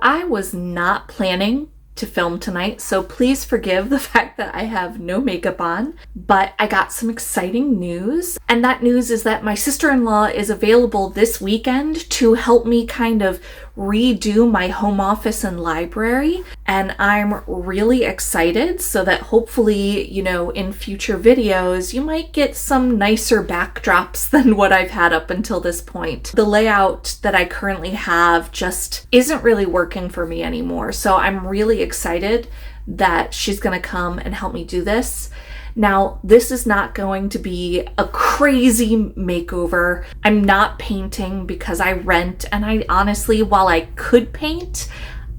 I was not planning to film tonight, so please forgive the fact that I have no makeup on, but I got some exciting news, and that news is that my sister-in-law is available this weekend to help me kind of redo my home office and library, and I'm really excited so that hopefully, in future videos, you might get some nicer backdrops than what I've had up until this point. The layout that I currently have just isn't really working for me anymore, so I'm really excited that she's gonna come and help me do this. Now, this is not going to be a crazy makeover. I'm not painting because I rent, and I honestly, while I could paint,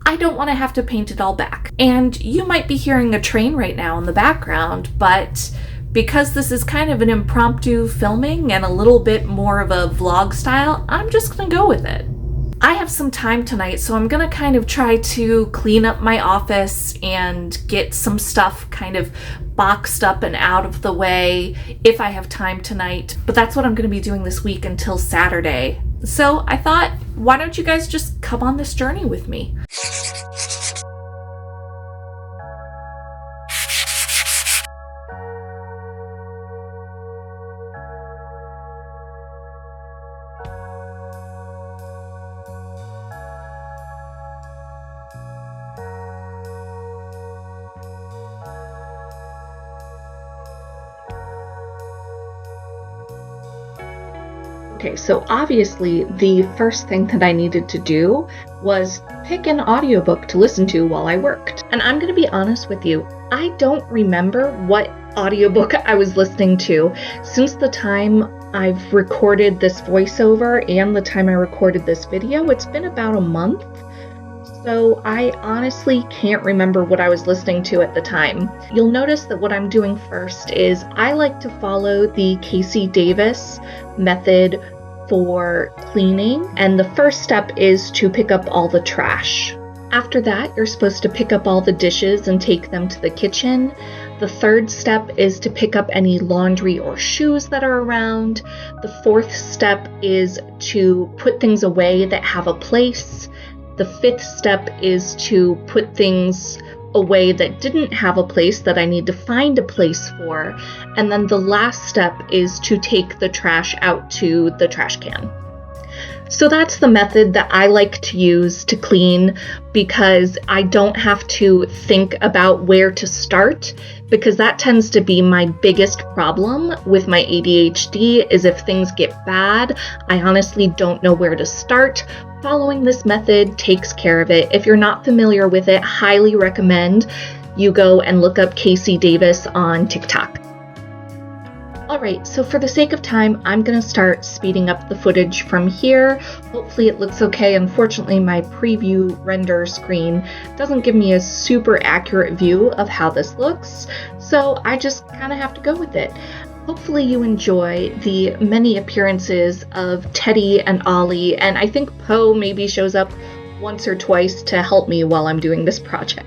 I don't want to have to paint it all back. And you might be hearing a train right now in the background, but because this is kind of an impromptu filming and a little bit more of a vlog style, I'm just gonna go with it. I have some time tonight, so I'm gonna kind of try to clean up my office and get some stuff kind of boxed up and out of the way if I have time tonight. But that's what I'm gonna be doing this week until Saturday. So I thought, why don't you guys just come on this journey with me? Okay, so obviously the first thing that I needed to do was pick an audiobook to listen to while I worked. And I'm gonna be honest with you, I don't remember what audiobook I was listening to since the time I've recorded this voiceover and the time I recorded this video. It's been about a month. So I honestly can't remember what I was listening to at the time. You'll notice that what I'm doing first is I like to follow the Casey Davis method for cleaning, and the first step is to pick up all the trash. After that, you're supposed to pick up all the dishes and take them to the kitchen. The third step is to pick up any laundry or shoes that are around. The fourth step is to put things away that have a place. The fifth step is to put things away that didn't have a place that I need to find a place for. And then the last step is to take the trash out to the trash can. So that's the method that I like to use to clean because I don't have to think about where to start, because that tends to be my biggest problem with my ADHD is if things get bad, I honestly don't know where to start. Following this method takes care of it. If you're not familiar with it, highly recommend you go and look up Casey Davis on TikTok. Alright, so for the sake of time, I'm going to start speeding up the footage from here. Hopefully it looks okay. Unfortunately, my preview render screen doesn't give me a super accurate view of how this looks, so I just kind of have to go with it. Hopefully you enjoy the many appearances of Teddy and Ollie, and I think Poe maybe shows up once or twice to help me while I'm doing this project.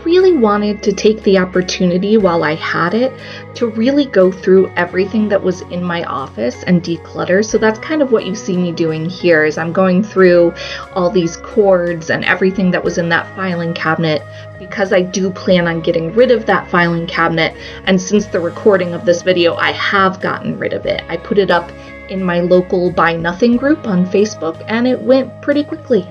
Really wanted to take the opportunity while I had it to really go through everything that was in my office and declutter. So that's kind of what you see me doing here is I'm going through all these cords and everything that was in that filing cabinet because I do plan on getting rid of that filing cabinet. And since the recording of this video, I have gotten rid of it. I put it up in my local Buy Nothing group on Facebook and it went pretty quickly.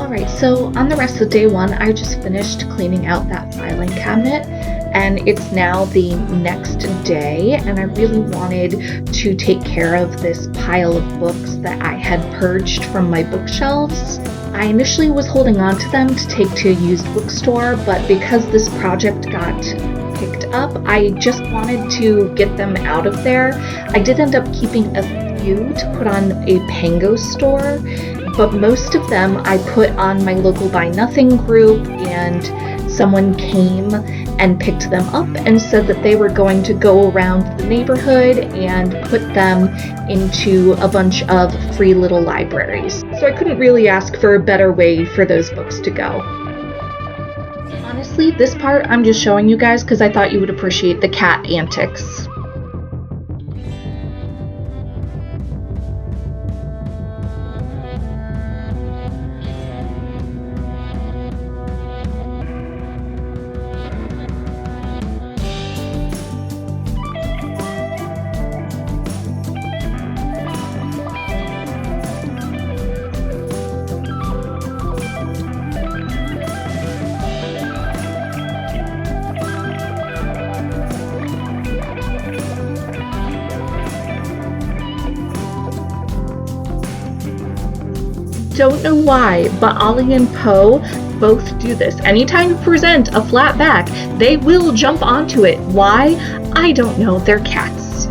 Alright, so on the rest of day one, I just finished cleaning out that filing cabinet, and it's now the next day, and I really wanted to take care of this pile of books that I had purged from my bookshelves. I initially was holding on to them to take to a used bookstore, but because this project got picked up, I just wanted to get them out of there. I did end up keeping a few to put on a Pango store, but most of them I put on my local Buy Nothing group, and someone came and picked them up and said that they were going to go around the neighborhood and put them into a bunch of free little libraries. So I couldn't really ask for a better way for those books to go. Honestly, this part I'm just showing you guys because I thought you would appreciate the cat antics. Don't know why, but Ollie and Poe both do this. Anytime you present a flat back, they will jump onto it. Why? I don't know. They're cats.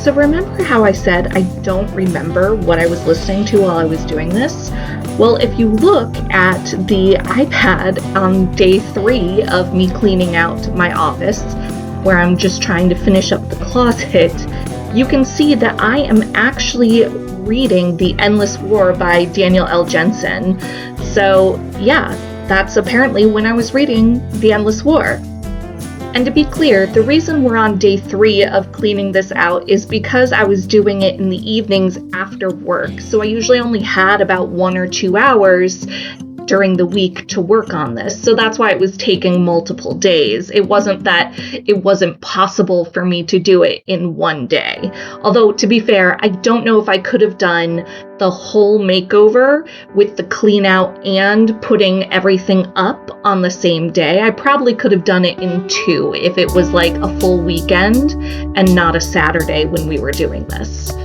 So remember how I said I don't remember what I was listening to while I was doing this? Well, if you look at the iPad on day 3 of me cleaning out my office, where I'm just trying to finish up the closet, you can see that I am actually reading The Endless War by Daniel L. Jensen. So yeah, that's apparently when I was reading The Endless War. And to be clear, the reason we're on day 3 of cleaning this out is because I was doing it in the evenings after work, so I usually only had about 1 or 2 hours during the week to work on this. So that's why it was taking multiple days. It wasn't that it wasn't possible for me to do it in one day. Although, to be fair, I don't know if I could have done the whole makeover with the clean out and putting everything up on the same day. I probably could have done it in 2 if it was like a full weekend and not a Saturday when we were doing this.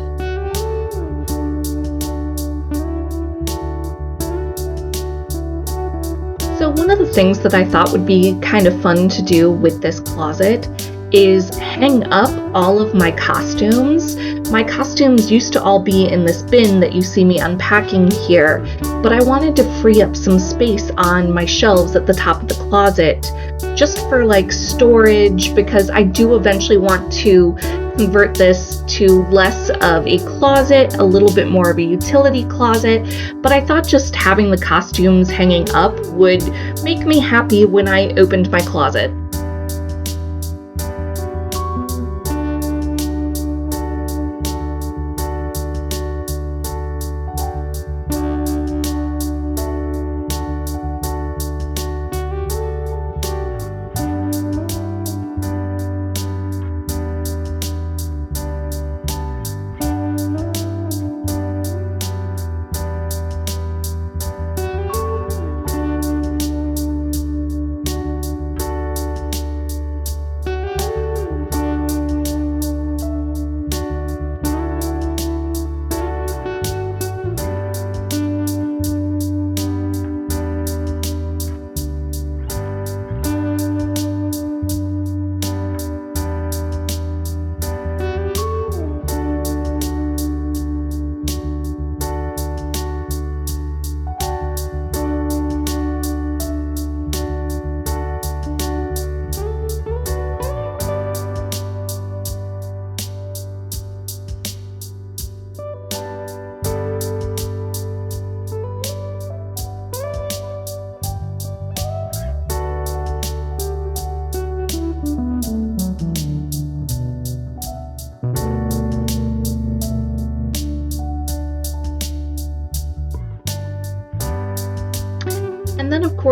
So one of the things that I thought would be kind of fun to do with this closet is hang up all of my costumes. My costumes used to all be in this bin that you see me unpacking here, but I wanted to free up some space on my shelves at the top of the closet just for like storage, because I do eventually want to convert this to less of a closet, a little bit more of a utility closet, but I thought just having the costumes hanging up would make me happy when I opened my closet.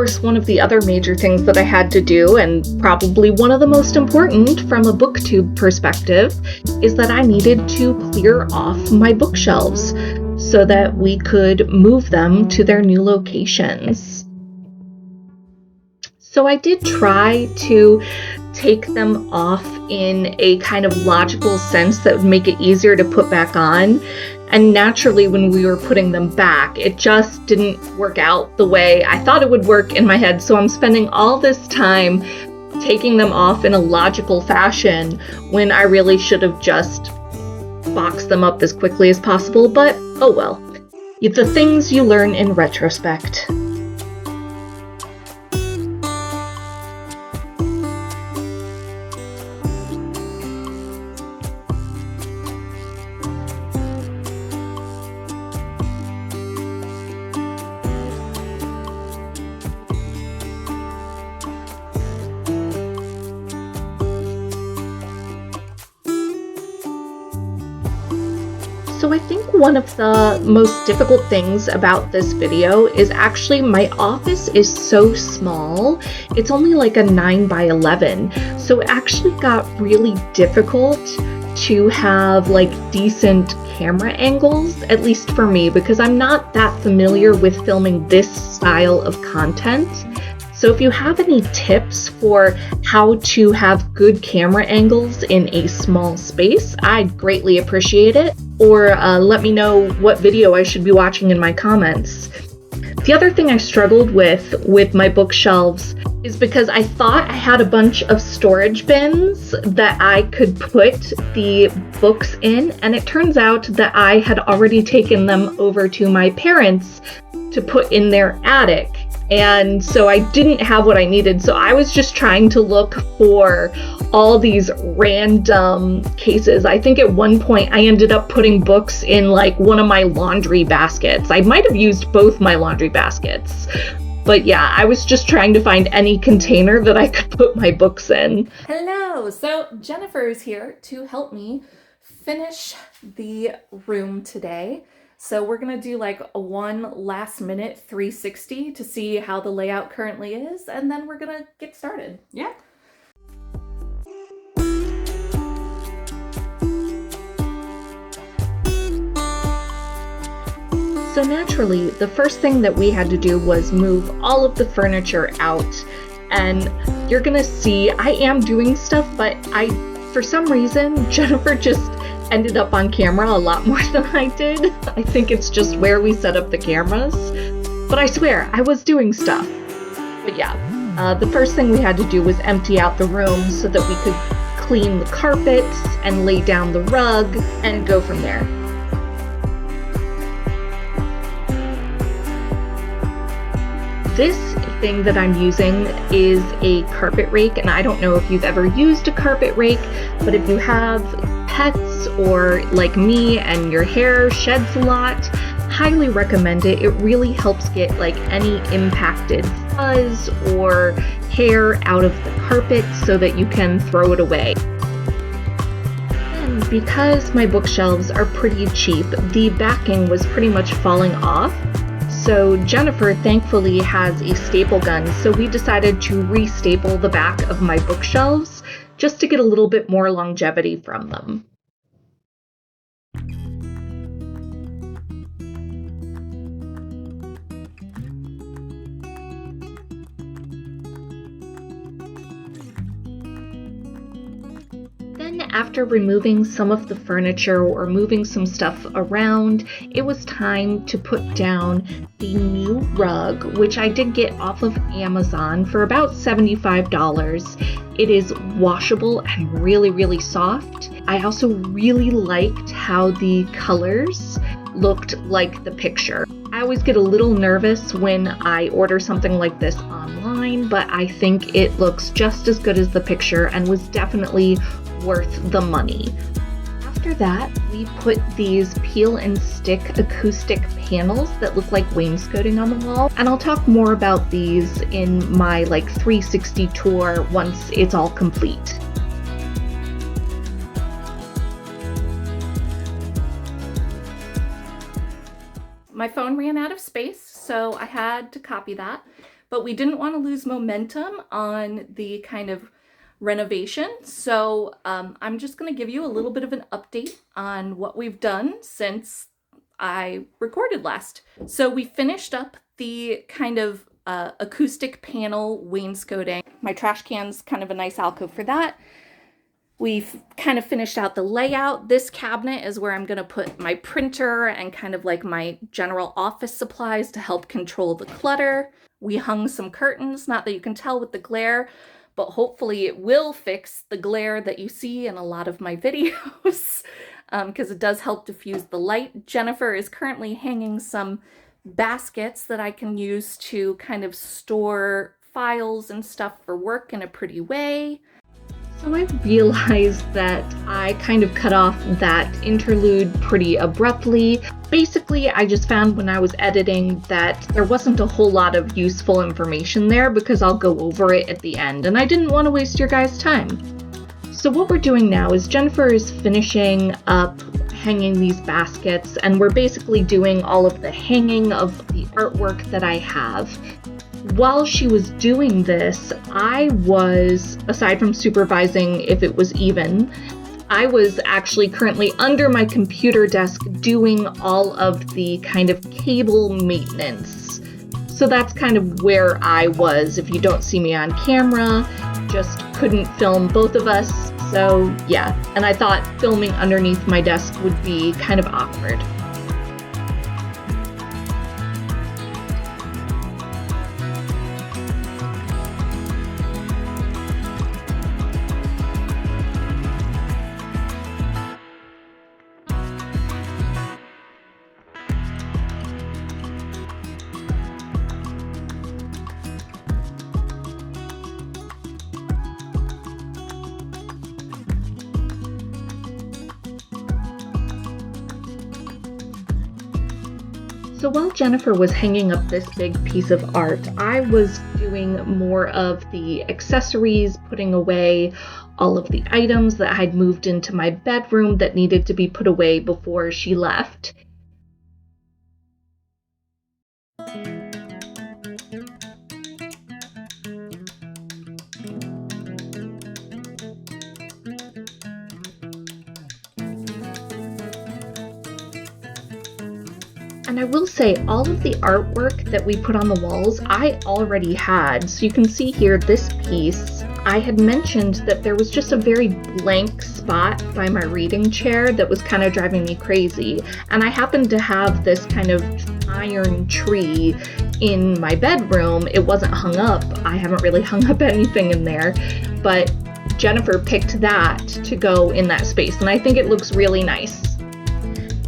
course, one of the other major things that I had to do, and probably one of the most important from a booktube perspective, is that I needed to clear off my bookshelves so that we could move them to their new locations. So I did try to take them off in a kind of logical sense that would make it easier to put back on. And naturally, when we were putting them back, it just didn't work out the way I thought it would work in my head. So I'm spending all this time taking them off in a logical fashion when I really should have just boxed them up as quickly as possible. But oh well. The things you learn in retrospect. So I think one of the most difficult things about this video is actually my office is so small. It's only like a 9 by 11. So it actually got really difficult to have like decent camera angles, at least for me, because I'm not that familiar with filming this style of content. So if you have any tips for how to have good camera angles in a small space, I'd greatly appreciate it. Or let me know what video I should be watching in my comments. The other thing I struggled with my bookshelves is because I thought I had a bunch of storage bins that I could put the books in, and it turns out that I had already taken them over to my parents to put in their attic. And so I didn't have what I needed. So I was just trying to look for all these random cases. I think at one point I ended up putting books in like one of my laundry baskets. I might have used both my laundry baskets. But yeah, I was just trying to find any container that I could put my books in. Hello! So Jennifer is here to help me finish the room today. So we're gonna do like a one last minute 360 to see how the layout currently is, and then we're gonna get started. Yeah. So naturally, the first thing that we had to do was move all of the furniture out. And you're gonna see I am doing stuff, but for some reason, Jennifer just ended up on camera a lot more than I did. I think it's just where we set up the cameras. But I swear, I was doing stuff. But yeah, the first thing we had to do was empty out the room so that we could clean the carpets and lay down the rug and go from there. This thing that I'm using is a carpet rake, and I don't know if you've ever used a carpet rake, but if you have pets or like me and your hair sheds a lot, highly recommend it. It really helps get like any impacted fuzz or hair out of the carpet so that you can throw it away. And because my bookshelves are pretty cheap, the backing was pretty much falling off. So Jennifer thankfully has a staple gun, so we decided to re-staple the back of my bookshelves just to get a little bit more longevity from them. Then after removing some of the furniture or moving some stuff around, it was time to put down the new rug, which I did get off of Amazon for about $75. It is washable and really, really soft. I also really liked how the colors looked like the picture. I always get a little nervous when I order something like this online, but I think it looks just as good as the picture and was definitely worth the money. After that, we put these peel and stick acoustic panels that look like wainscoting on the wall, and I'll talk more about these in my like 360 tour once it's all complete. My phone ran out of space, so I had to copy that. but we didn't want to lose momentum on the kind of renovation. So I'm just going to give you a little bit of an update on what we've done since I recorded last. So we finished up the kind of acoustic panel wainscoting. My trash can's kind of a nice alcove for that. We've kind of finished out the layout. This cabinet is where I'm going to put my printer and kind of like my general office supplies to help control the clutter. We hung some curtains, not that you can tell with the glare, but hopefully it will fix the glare that you see in a lot of my videos because it does help diffuse the light. Jennifer is currently hanging some baskets that I can use to kind of store files and stuff for work in a pretty way. So I realized that I kind of cut off that interlude pretty abruptly. Basically, I just found when I was editing that there wasn't a whole lot of useful information there because I'll go over it at the end, and I didn't want to waste your guys' time. So what we're doing now is Jennifer is finishing up hanging these baskets, and we're basically doing all of the hanging of the artwork that I have. While she was doing this, I was, aside from supervising if it was even, I was actually currently under my computer desk doing all of the kind of cable maintenance. So that's kind of where I was. If you don't see me on camera, just couldn't film both of us. So yeah, and I thought filming underneath my desk would be kind of awkward. So while Jennifer was hanging up this big piece of art, I was doing more of the accessories, putting away all of the items that I'd moved into my bedroom that needed to be put away before she left. And I will say, all of the artwork that we put on the walls, I already had. So you can see here, this piece, I had mentioned that there was just a very blank spot by my reading chair that was kind of driving me crazy. And I happened to have this kind of iron tree in my bedroom. It wasn't hung up. I haven't really hung up anything in there, but Jennifer picked that to go in that space, and I think it looks really nice.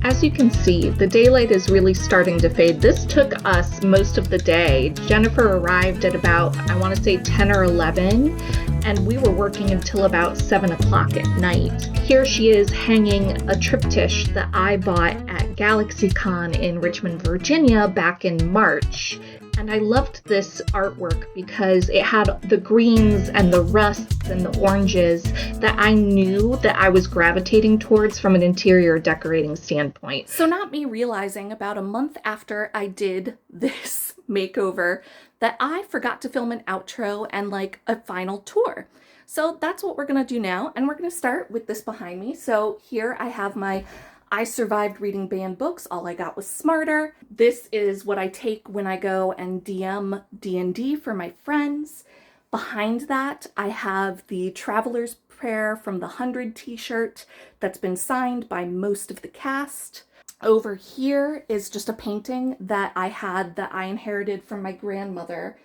As you can see, the daylight is really starting to fade. This took us most of the day. Jennifer arrived at about, I want to say 10 or 11, and we were working until about 7 o'clock at night. Here she is hanging a triptych that I bought at GalaxyCon in Richmond, Virginia back in March. And I loved this artwork because it had the greens and the rusts and the oranges that I knew that I was gravitating towards from an interior decorating standpoint. So not me realizing about a month after I did this makeover that I forgot to film an outro and like a final tour. So that's what we're gonna do now. And we're gonna start with this behind me. So here I have my I survived reading banned books. All I got was smarter. This is what I take when I go and DM D&D for my friends. Behind that, I have the Traveler's Prayer from the 100 t-shirt that's been signed by most of the cast. Over here is just a painting that I had that I inherited from my grandmother.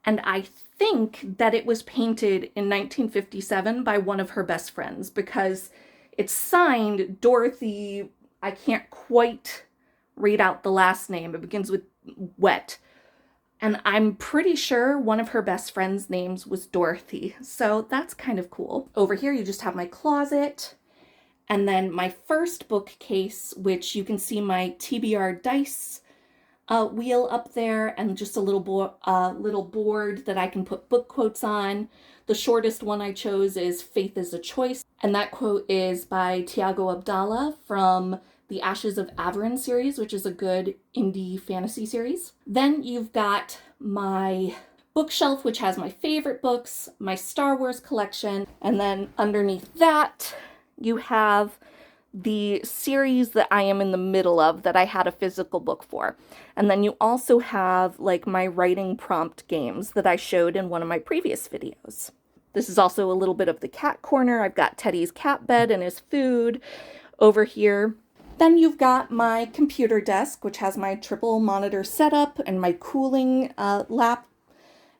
And I think that it was painted in 1957 by one of her best friends because it's signed Dorothy, I can't quite read out the last name. It begins with Wet. And I'm pretty sure one of her best friends' names was Dorothy. So that's kind of cool. Over here, you just have my closet. And then my first bookcase, which you can see my TBR dice wheel up there, and just a little board that I can put book quotes on. The shortest one I chose is Faith is a Choice, and that quote is by Tiago Abdallah from the Ashes of Averin series, which is a good indie fantasy series. Then you've got my bookshelf, which has my favorite books, my Star Wars collection, and then underneath that, you have the series that I am in the middle of that I had a physical book for. And then you also have like my writing prompt games that I showed in one of my previous videos. This is also a little bit of the cat corner. I've got Teddy's cat bed and his food over here. Then you've got my computer desk, which has my triple monitor setup and my cooling lap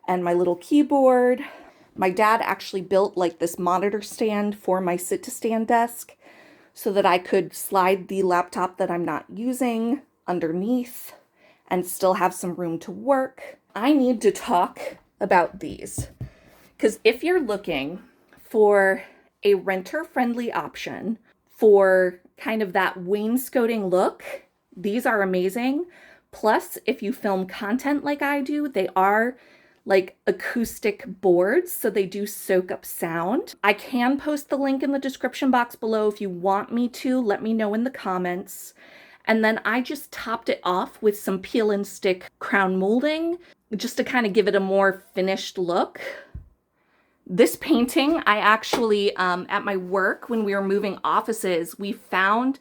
and my little keyboard. My dad actually built like this monitor stand for my sit-to-stand desk so that I could slide the laptop that I'm not using underneath and still have some room to work. I need to talk about these because if you're looking for a renter-friendly option for kind of that wainscoting look, these are amazing. Plus, if you film content like I do, they are like acoustic boards, so they do soak up sound. I can post the link in the description box below if you want me to. Let me know in the comments. And then I just topped it off with some peel and stick crown molding just to kind of give it a more finished look. This painting, I actually, at my work, when we were moving offices, we found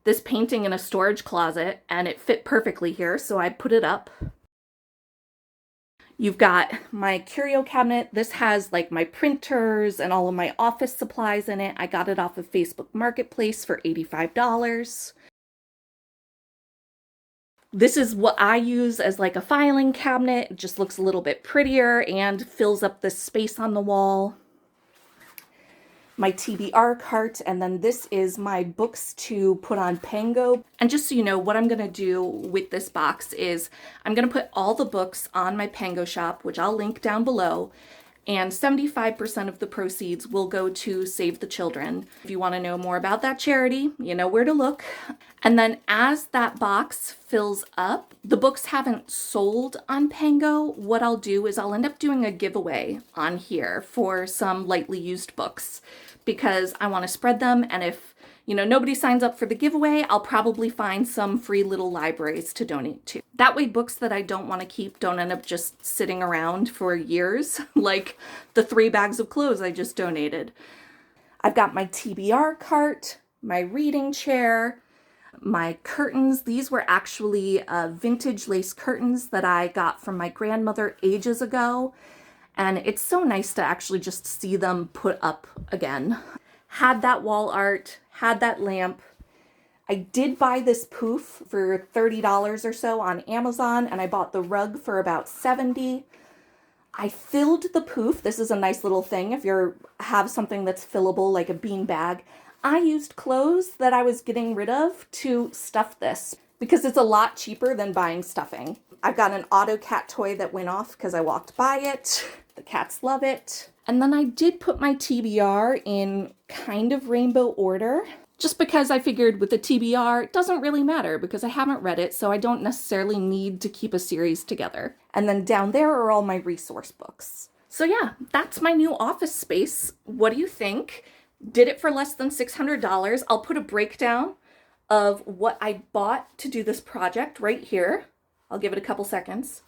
this painting in a storage closet and it fit perfectly here, so I put it up. You've got my curio cabinet. This has like my printers and all of my office supplies in it. I got it off of Facebook Marketplace for $85. This is what I use as like a filing cabinet. It just looks a little bit prettier and fills up the space on the wall. My TBR cart, and then this is my books to put on Pango. And just so you know, what I'm gonna do with this box is I'm gonna put all the books on my Pango shop, which I'll link down below, and 75% of the proceeds will go to Save the Children. If you wanna know more about that charity, you know where to look. And then as that box fills up, the books haven't sold on Pango. What I'll do is I'll end up doing a giveaway on here for some lightly used books because I want to spread them. And if, you know, nobody signs up for the giveaway, I'll probably find some free little libraries to donate to. That way books that I don't want to keep don't end up just sitting around for years, like the 3 bags of clothes I just donated. I've got my TBR cart, my reading chair, my curtains. These were actually vintage lace curtains that I got from my grandmother ages ago. And it's so nice to actually just see them put up again. Had that wall art, had that lamp. I did buy this poof for $30 or so on Amazon, and I bought the rug for about $70. I filled the poof. This is a nice little thing if you have something that's fillable like a bean bag. I used clothes that I was getting rid of to stuff this because it's a lot cheaper than buying stuffing. I've got an auto cat toy that went off because I walked by it. The cats love it. And then I did put my TBR in kind of rainbow order just because I figured with the TBR, it doesn't really matter because I haven't read it, so I don't necessarily need to keep a series together. And then down there are all my resource books. So yeah, that's my new office space. What do you think? Did it for less than $600. I'll put a breakdown of what I bought to do this project right here. I'll give it a couple seconds.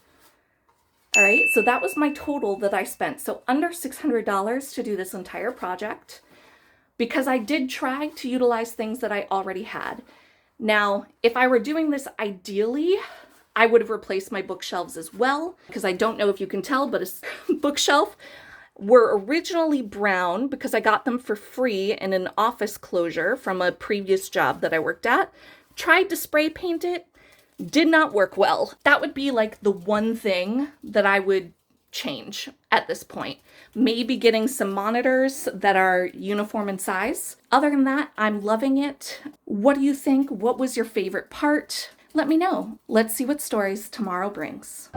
All right, so that was my total that I spent. So under $600 to do this entire project because I did try to utilize things that I already had. Now, if I were doing this ideally, I would have replaced my bookshelves as well because I don't know if you can tell, but a bookshelf were originally brown because I got them for free in an office closure from a previous job that I worked at. Tried to spray paint it, did not work well. That would be like the one thing that I would change at this point. Maybe getting some monitors that are uniform in size. Other than that, I'm loving it. What do you think? What was your favorite part? Let me know. Let's see what stories tomorrow brings.